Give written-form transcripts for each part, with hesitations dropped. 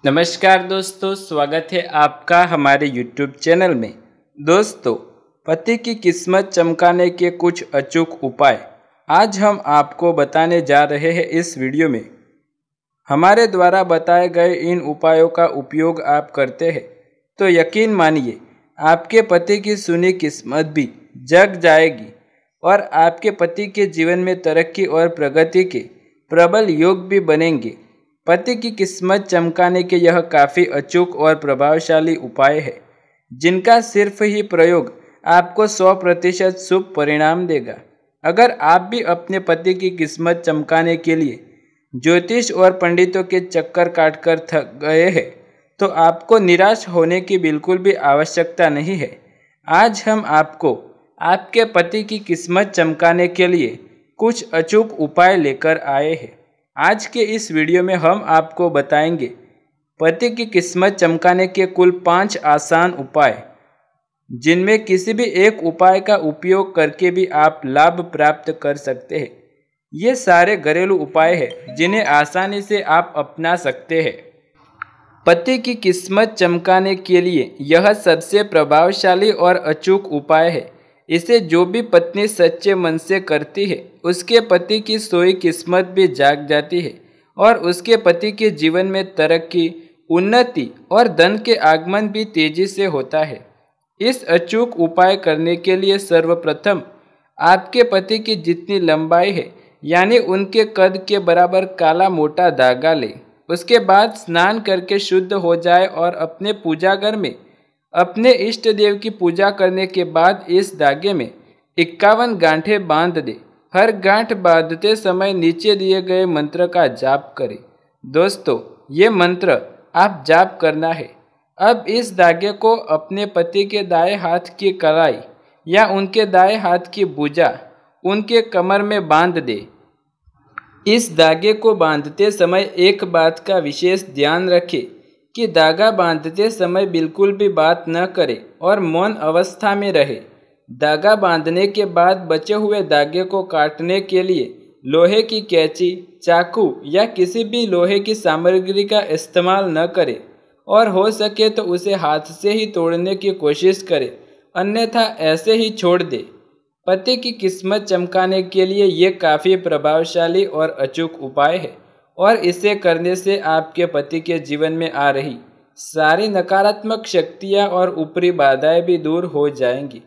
नमस्कार दोस्तों, स्वागत है आपका हमारे YouTube चैनल में। दोस्तों, पति की किस्मत चमकाने के कुछ अचूक उपाय आज हम आपको बताने जा रहे हैं। इस वीडियो में हमारे द्वारा बताए गए इन उपायों का उपयोग आप करते हैं तो यकीन मानिए आपके पति की सुनी किस्मत भी जग जाएगी और आपके पति के जीवन में तरक्की और प्रगति के प्रबल योग भी बनेंगे। पति की किस्मत चमकाने के यह काफ़ी अचूक और प्रभावशाली उपाय है जिनका सिर्फ ही प्रयोग आपको 100% शुभ परिणाम देगा। अगर आप भी अपने पति की किस्मत चमकाने के लिए ज्योतिष और पंडितों के चक्कर काटकर थक गए हैं तो आपको निराश होने की बिल्कुल भी आवश्यकता नहीं है। आज हम आपको आपके पति की किस्मत चमकाने के लिए कुछ अचूक उपाय लेकर आए हैं। आज के इस वीडियो में हम आपको बताएंगे पति की किस्मत चमकाने के कुल 5 आसान उपाय, जिनमें किसी भी एक उपाय का उपयोग करके भी आप लाभ प्राप्त कर सकते हैं। ये सारे घरेलू उपाय हैं जिन्हें आसानी से आप अपना सकते हैं। पति की किस्मत चमकाने के लिए यह सबसे प्रभावशाली और अचूक उपाय है। इसे जो भी पत्नी सच्चे मन से करती है उसके पति की सोई किस्मत भी जाग जाती है और उसके पति के जीवन में तरक्की, उन्नति और धन के आगमन भी तेजी से होता है। इस अचूक उपाय करने के लिए सर्वप्रथम आपके पति की जितनी लंबाई है यानी उनके कद के बराबर काला मोटा धागा लें। उसके बाद स्नान करके शुद्ध हो जाए और अपने पूजा घर में अपने इष्ट देव की पूजा करने के बाद इस धागे में 51 गांठें बांध दे। हर गांठ बांधते समय नीचे दिए गए मंत्र का जाप करें। दोस्तों, ये मंत्र आप जाप करना है। अब इस धागे को अपने पति के दाएं हाथ की कलाई या उनके दाएं हाथ की भुजा उनके कमर में बांध दे। इस धागे को बांधते समय एक बात का विशेष ध्यान रखें कि धागा बांधते समय बिल्कुल भी बात न करे और मौन अवस्था में रहे। धागा बांधने के बाद बचे हुए धागे को काटने के लिए लोहे की कैंची, चाकू या किसी भी लोहे की सामग्री का इस्तेमाल न करें और हो सके तो उसे हाथ से ही तोड़ने की कोशिश करें, अन्यथा ऐसे ही छोड़ दे। पति की किस्मत चमकाने के लिए ये काफ़ी प्रभावशाली और अचूक उपाय है और इसे करने से आपके पति के जीवन में आ रही सारी नकारात्मक शक्तियाँ और ऊपरी बाधाएं भी दूर हो जाएंगी।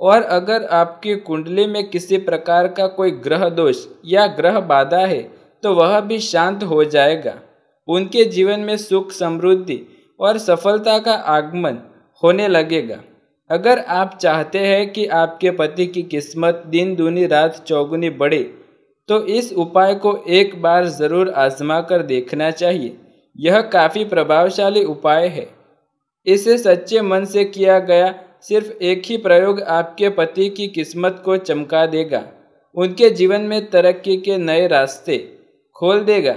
और अगर आपकी कुंडली में किसी प्रकार का कोई ग्रह दोष या ग्रह बाधा है तो वह भी शांत हो जाएगा। उनके जीवन में सुख, समृद्धि और सफलता का आगमन होने लगेगा। अगर आप चाहते हैं कि आपके पति की किस्मत दिन दूनी रात चौगुनी बढ़े तो इस उपाय को एक बार ज़रूर आजमा कर देखना चाहिए। यह काफ़ी प्रभावशाली उपाय है। इसे सच्चे मन से किया गया सिर्फ एक ही प्रयोग आपके पति की किस्मत को चमका देगा, उनके जीवन में तरक्की के नए रास्ते खोल देगा।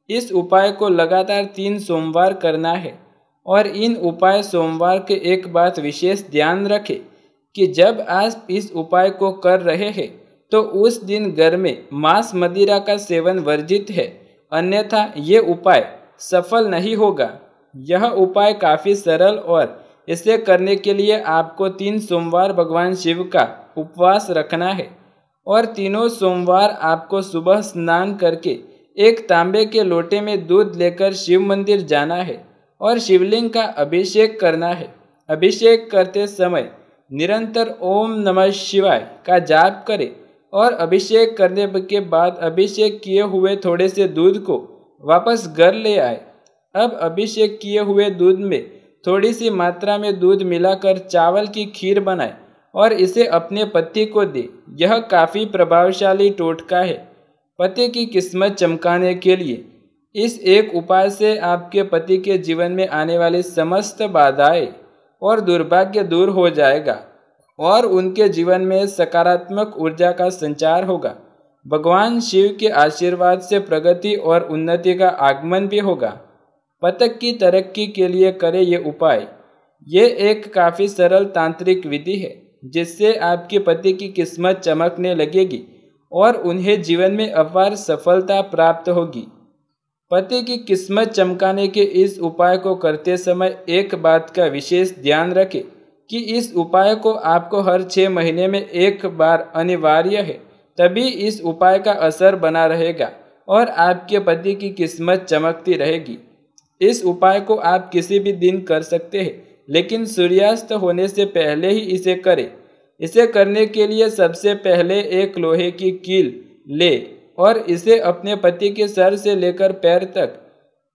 इस उपाय को लगातार 3 सोमवार करना है और इन उपाय सोमवार के एक बात विशेष ध्यान रखें कि जब आप इस उपाय को कर रहे हैं तो उस दिन घर में मांस मदिरा का सेवन वर्जित है, अन्यथा ये उपाय सफल नहीं होगा। यह उपाय काफ़ी सरल और इसे करने के लिए आपको 3 सोमवार भगवान शिव का उपवास रखना है और तीनों सोमवार आपको सुबह स्नान करके एक तांबे के लोटे में दूध लेकर शिव मंदिर जाना है और शिवलिंग का अभिषेक करना है। अभिषेक करते समय निरंतर ओम नमः शिवाय का जाप करें और अभिषेक करने के बाद अभिषेक किए हुए थोड़े से दूध को वापस घर ले आए। अब अभिषेक किए हुए दूध में थोड़ी सी मात्रा में दूध मिलाकर चावल की खीर बनाए और इसे अपने पति को दे। यह काफ़ी प्रभावशाली टोटका है पति की किस्मत चमकाने के लिए। इस एक उपाय से आपके पति के जीवन में आने वाली समस्त बाधाएं और दुर्भाग्य दूर हो जाएगा और उनके जीवन में सकारात्मक ऊर्जा का संचार होगा। भगवान शिव के आशीर्वाद से प्रगति और उन्नति का आगमन भी होगा। पति की तरक्की के लिए करें ये उपाय। ये एक काफ़ी सरल तांत्रिक विधि है जिससे आपके पति की किस्मत चमकने लगेगी और उन्हें जीवन में अपार सफलता प्राप्त होगी। पति की किस्मत चमकाने के इस उपाय को करते समय एक बात का विशेष ध्यान रखें कि इस उपाय को आपको हर 6 महीने में एक बार अनिवार्य है, तभी इस उपाय का असर बना रहेगा और आपके पति की किस्मत चमकती रहेगी। इस उपाय को आप किसी भी दिन कर सकते हैं, लेकिन सूर्यास्त होने से पहले ही इसे करें। इसे करने के लिए सबसे पहले एक लोहे की कील ले और इसे अपने पति के सर से लेकर पैर तक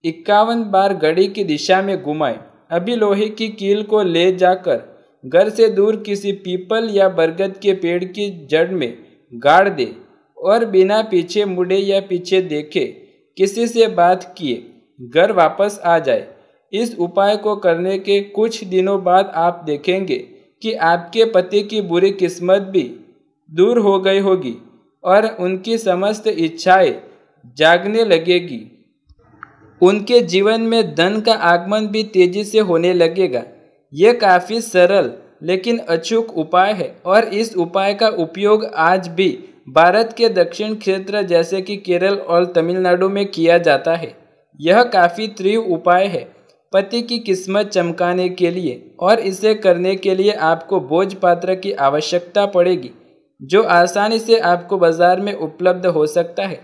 51 बार घड़ी की दिशा में घुमाएं। अभी लोहे की कील को ले जाकर घर से दूर किसी पीपल या बरगद के पेड़ की जड़ में गाड़ दे और बिना पीछे मुड़े या पीछे देखे किसी से बात किए घर वापस आ जाए। इस उपाय को करने के कुछ दिनों बाद आप देखेंगे कि आपके पति की बुरी किस्मत भी दूर हो गई होगी और उनकी समस्त इच्छाएं जागने लगेगी। उनके जीवन में धन का आगमन भी तेजी से होने लगेगा। यह काफ़ी सरल लेकिन अचूक उपाय है और इस उपाय का उपयोग आज भी भारत के दक्षिण क्षेत्र जैसे कि केरल और तमिलनाडु में किया जाता है। यह काफ़ी तीव्र उपाय है पति की किस्मत चमकाने के लिए और इसे करने के लिए आपको भोजपात्र की आवश्यकता पड़ेगी, जो आसानी से आपको बाजार में उपलब्ध हो सकता है।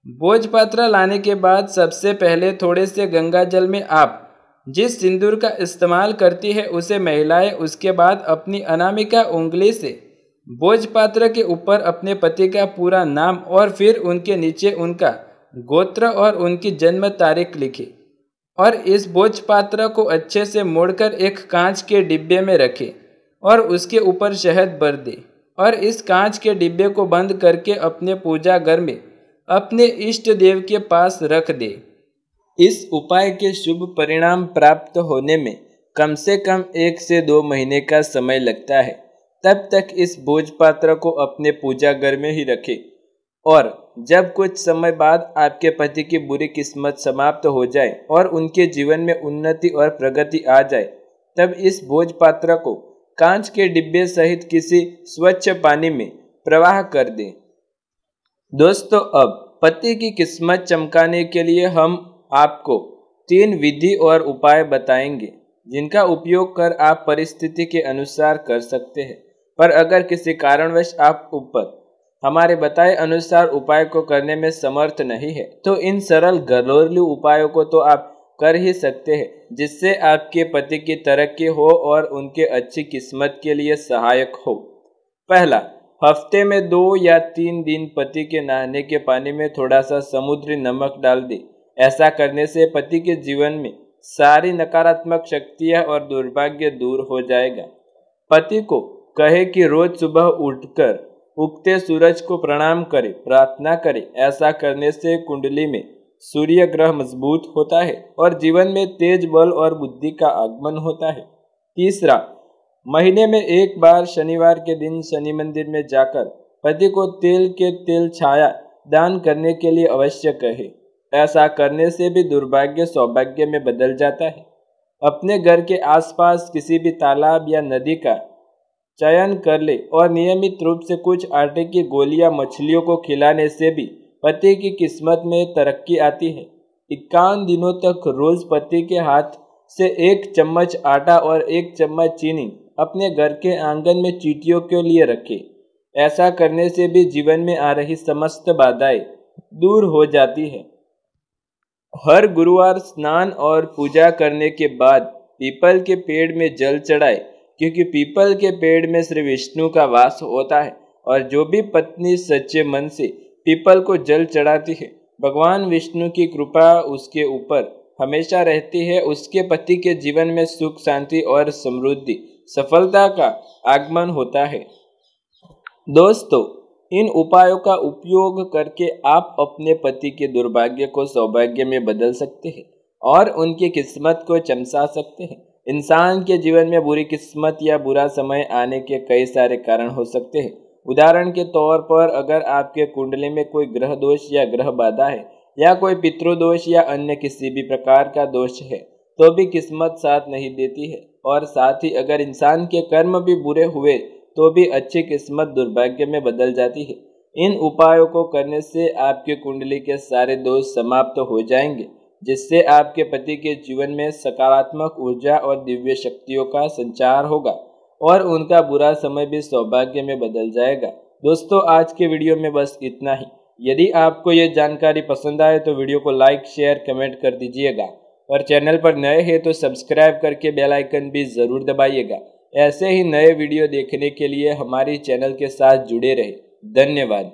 भोजपात्र लाने के बाद सबसे पहले थोड़े से गंगा जल में आप जिस सिंदूर का इस्तेमाल करती है उसे मिलाएं। उसके बाद अपनी अनामिका उंगली से भोजपात्र के ऊपर अपने पति का पूरा नाम और फिर उनके नीचे उनका गोत्र और उनकी जन्म तारीख लिखें और इस भोजपात्र को अच्छे से मोड़कर एक कांच के डिब्बे में रखें और उसके ऊपर शहद भर दें और इस कांच के डिब्बे को बंद करके अपने पूजा घर में अपने इष्ट देव के पास रख दें। इस उपाय के शुभ परिणाम प्राप्त होने में कम से कम 1 से 2 महीने का समय लगता है। तब तक इस भोजपात्र को अपने पूजा घर में ही रखें और जब कुछ समय बाद आपके पति की बुरी किस्मत समाप्त हो जाए और उनके जीवन में उन्नति और प्रगति आ जाए, तब इस भोजपात्र को कांच के डिब्बे सहित किसी स्वच्छ पानी में प्रवाह कर दें। दोस्तों, अब पति की किस्मत चमकाने के लिए हम आपको 3 विधि और उपाय बताएंगे जिनका उपयोग कर आप परिस्थिति के अनुसार कर सकते हैं। पर अगर किसी कारणवश आप ऊपर हमारे बताए अनुसार उपाय को करने में समर्थ नहीं है, तो इन सरल घरेलू उपायों को तो आप कर ही सकते हैं, जिससे आपके पति की तरक्की हो और उनके अच्छी किस्मत के लिए सहायक हो। पहला, हफ्ते में 2 या 3 दिन पति के नहाने के पानी में थोड़ा सा समुद्री नमक डाल दें। ऐसा करने से पति के जीवन में सारी नकारात्मक शक्तियां और दुर्भाग्य दूर हो जाएगा। पति को कहे कि रोज सुबह उठकर उगते सूरज को प्रणाम करें, प्रार्थना करें। ऐसा करने से कुंडली में सूर्य ग्रह मजबूत होता है और जीवन में तेज बल और बुद्धि का आगमन होता है। तीसरा, महीने में एक बार शनिवार के दिन शनि मंदिर में जाकर पति को तेल के तेल छाया दान करने के लिए अवश्य कहे। ऐसा करने से भी दुर्भाग्य सौभाग्य में बदल जाता है। अपने घर के आसपास किसी भी तालाब या नदी का चयन कर ले और नियमित रूप से कुछ आटे की गोलियां मछलियों को खिलाने से भी पति की किस्मत में तरक्की आती है। 51 दिनों तक रोज पति के हाथ से 1 चम्मच आटा और 1 चम्मच चीनी अपने घर के आंगन में चींटियों के लिए रखें। ऐसा करने से भी जीवन में आ रही समस्त बाधाएं दूर हो जाती है। हर गुरुवार स्नान और पूजा करने के बाद पीपल के पेड़ में जल चढ़ाए, क्योंकि पीपल के पेड़ में श्री विष्णु का वास होता है और जो भी पत्नी सच्चे मन से पीपल को जल चढ़ाती है, भगवान विष्णु की कृपा उसके ऊपर हमेशा रहती है। उसके पति के जीवन में सुख, शांति और समृद्धि, सफलता का आगमन होता है। दोस्तों, इन उपायों का उपयोग करके आप अपने पति के दुर्भाग्य को सौभाग्य में बदल सकते हैं और उनकी किस्मत को चमका सकते हैं। इंसान के जीवन में बुरी किस्मत या बुरा समय आने के कई सारे कारण हो सकते हैं। उदाहरण के तौर पर, अगर आपके कुंडली में कोई ग्रह दोष या ग्रह बाधा है या कोई पितृदोष या अन्य किसी भी प्रकार का दोष है, तो भी किस्मत साथ नहीं देती है। और साथ ही अगर इंसान के कर्म भी बुरे हुए तो भी अच्छी किस्मत दुर्भाग्य में बदल जाती है। इन उपायों को करने से आपकी कुंडली के सारे दोष समाप्त हो जाएंगे, जिससे आपके पति के जीवन में सकारात्मक ऊर्जा और दिव्य शक्तियों का संचार होगा और उनका बुरा समय भी सौभाग्य में बदल जाएगा। दोस्तों, आज के वीडियो में बस इतना ही। यदि आपको ये जानकारी पसंद आए तो वीडियो को लाइक, शेयर, कमेंट कर दीजिएगा और चैनल पर नए हैं तो सब्सक्राइब करके बेल आइकन भी ज़रूर दबाइएगा। ऐसे ही नए वीडियो देखने के लिए हमारी चैनल के साथ जुड़े रहें। धन्यवाद।